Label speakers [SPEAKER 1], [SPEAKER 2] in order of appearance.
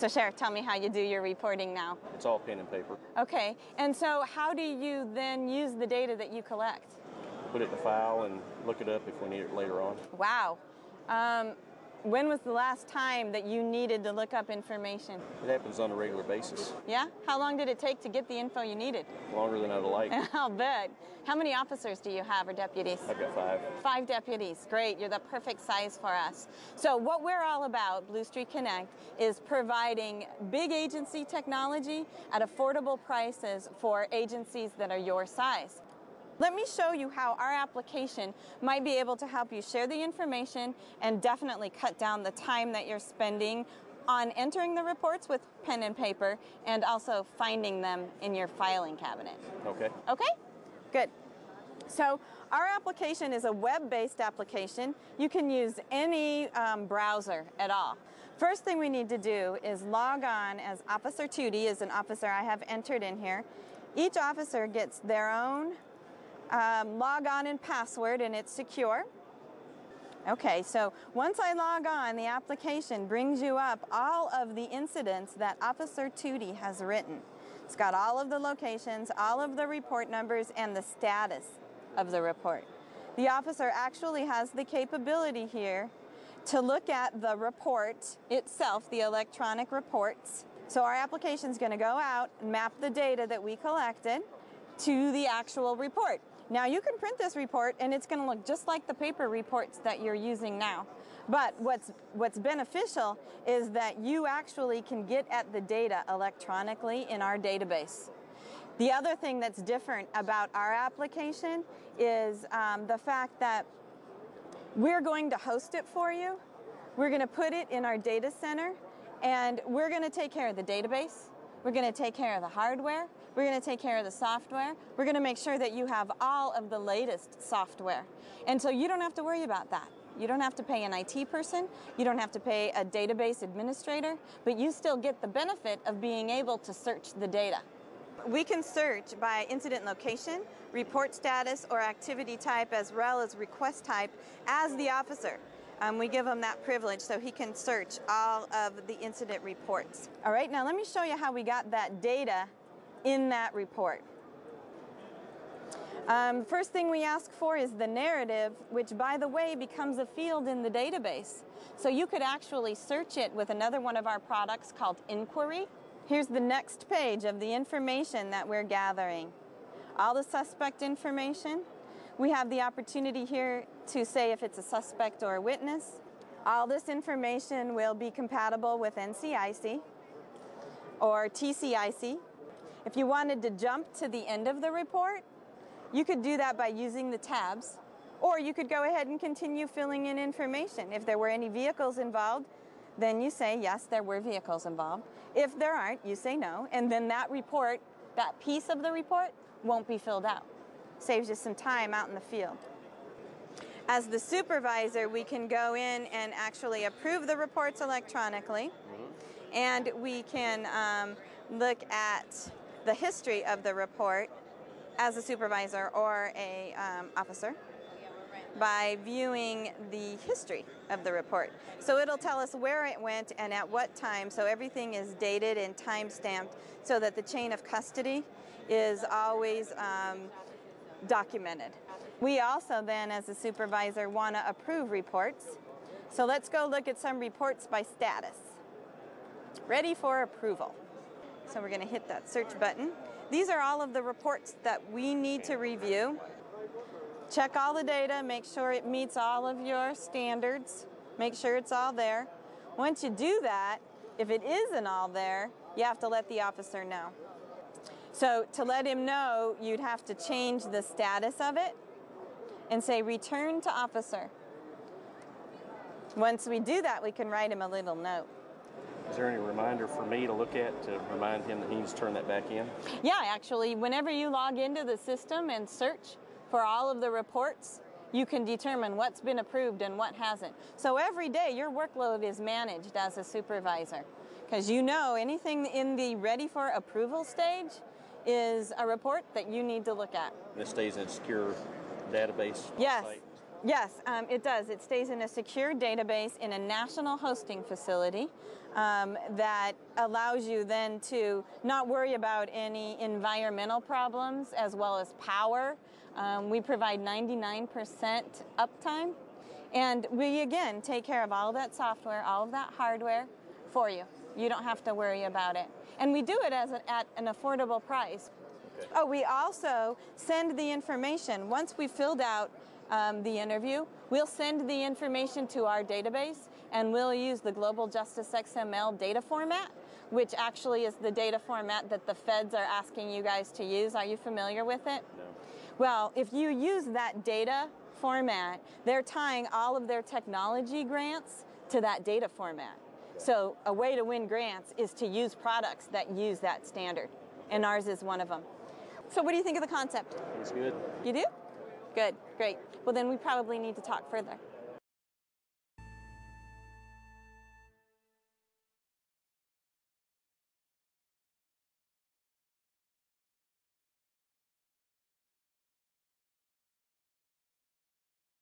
[SPEAKER 1] So Sheriff, tell me how you do your reporting now.
[SPEAKER 2] It's all pen and paper.
[SPEAKER 1] Okay, and so how do you then use the data that you collect?
[SPEAKER 2] Put it in a file and look it up if we need it later on.
[SPEAKER 1] Wow. When was the last time that you needed to look up information?
[SPEAKER 2] It happens on a regular basis.
[SPEAKER 1] Yeah? How long did it take to get the info you needed?
[SPEAKER 2] Longer than I'd like.
[SPEAKER 1] I'll bet. How many officers do you have, or deputies?
[SPEAKER 2] I've got 5.
[SPEAKER 1] 5 deputies. Great. You're the perfect size for us. So what we're all about, BlueStreak Connect, is providing big agency technology at affordable prices for agencies that are your size. Let me show you how our application might be able to help you share the information and definitely cut down the time that you're spending on entering the reports with pen and paper and also finding them in your filing cabinet.
[SPEAKER 2] Okay.
[SPEAKER 1] Okay? Good. So our application is a web-based application. You can use any browser at all. First thing we need to do is log on as Officer Tootie, is an officer I have entered in here. Each officer gets their own log on and password, and it's secure. Okay, so once I log on, the application brings you up all of the incidents that Officer Tootie has written. It's got all of the locations, all of the report numbers, and the status of the report. The officer actually has the capability here to look at the report itself, the electronic reports. So our application is going to go out and map the data that we collected to the actual report. Now you can print this report and it's going to look just like the paper reports that you're using now. But what's beneficial is that you actually can get at the data electronically in our database. The other thing that's different about our application is the fact that we're going to host it for you. We're going to put it in our data center, and we're going to take care of the database. We're going to take care of the hardware. We're going to take care of the software. We're going to make sure that you have all of the latest software. And so you don't have to worry about that. You don't have to pay an IT person. You don't have to pay a database administrator, but you still get the benefit of being able to search the data. We can search by incident location, report status, or activity type, as well as request type as the officer. We give him that privilege so he can search all of the incident reports. All right, now let me show you how we got that data in that report. First thing we ask for is the narrative, which, by the way, becomes a field in the database. So you could actually search it with another one of our products called Inquiry. Here's the next page of the information that we're gathering. All the suspect information. We have the opportunity here to say if it's a suspect or a witness. All this information will be compatible with NCIC or TCIC. If you wanted to jump to the end of the report, you could do that by using the tabs, or you could go ahead and continue filling in information. If there were any vehicles involved, then you say, yes, there were vehicles involved. If there aren't, you say no, and then that report, that piece of the report, won't be filled out. Saves you some time out in the field. As the supervisor, we can go in and actually approve the reports electronically, and we can look at the history of the report as a supervisor or a officer by viewing the history of the report. So it'll tell us where it went and at what time, so everything is dated and time-stamped so that the chain of custody is always documented. We also then, as a supervisor, want to approve reports. So let's go look at some reports by status. Ready for approval. So we're going to hit that search button. These are all of the reports that we need to review. Check all the data, make sure it meets all of your standards, make sure it's all there. Once you do that, if it isn't all there, you have to let the officer know. So to let him know, you'd have to change the status of it and say return to officer. Once we do that, we can write him a little note.
[SPEAKER 2] Is there any reminder for me to look at to remind him that he needs to turn that back in?
[SPEAKER 1] Yeah, actually, whenever you log into the system and search for all of the reports, you can determine what's been approved and what hasn't. So every day your workload is managed as a supervisor, because you know anything in the ready for approval stage is a report that you need to look at.
[SPEAKER 2] And it stays in a secure database?
[SPEAKER 1] Yes.
[SPEAKER 2] Site.
[SPEAKER 1] Yes, it does. It stays in a secure database in a national hosting facility that allows you then to not worry about any environmental problems as well as power. We provide 99% uptime. And we, again, take care of all of that software, all of that hardware for you. You don't have to worry about it. And we do it at an affordable price.
[SPEAKER 2] Okay.
[SPEAKER 1] Oh, we also send the information. Once we filled out the interview, we'll send the information to our database, and we'll use the Global Justice XML data format, which actually is the data format that the feds are asking you guys to use. Are you familiar with it?
[SPEAKER 2] No.
[SPEAKER 1] Well, if you use that data format, they're tying all of their technology grants to that data format. So a way to win grants is to use products that use that standard, and ours is one of them. So what do you think of the concept?
[SPEAKER 2] It's good.
[SPEAKER 1] You do? Good, great. Well, then we probably need to talk further.